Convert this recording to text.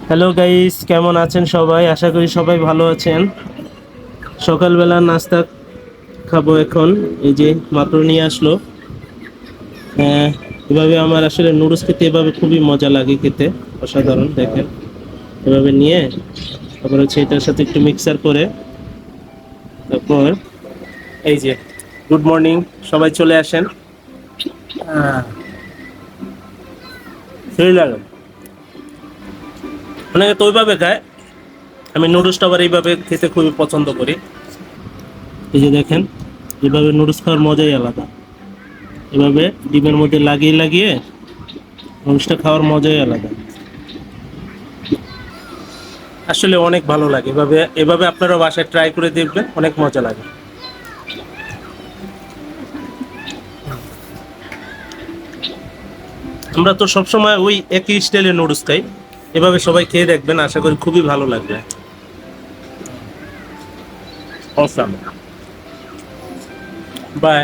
Hello guys, কেমন আছেন সবাই? আশা করি সবাই ভালো আছেন। সকালবেলা নাস্তা খাবো এখন। এই যে মাত্র নিয়ে আসলো। হ্যাঁ, এভাবে আমার আসলে নুডলস খেতে এভাবে খুবই মজা লাগে খেতে। অসাধারণ, দেখেন। এভাবে নিয়ে তারপর হচ্ছে এটার সাথে একটু মিক্সার করে তারপর এই যে গুড মর্নিং, সবাই চলে আসেন। সেই লাগে, অনেকে তো ওইভাবে খায়। আমি নুডলসটা আবার এইভাবে খেতে খুবই পছন্দ করি। এই যে দেখেন, এভাবে নুডলস খাওয়ার মজাই আলাদা। এভাবে ডিমের মধ্যে লাগিয়ে লাগিয়ে নুডলসটা খাওয়ার মজাই আলাদা। আসলে অনেক ভালো লাগে। এভাবে এভাবে আপনারা বাসায় ট্রাই করে দেখবেন, অনেক মজা লাগে। আমরা তো সবসময় ওই একই স্টাইলের নুডলস খাই। এভাবে সবাই খেয়ে দেখবেন, আশা করি খুবই ভালো লাগবে। অসাম। বাই।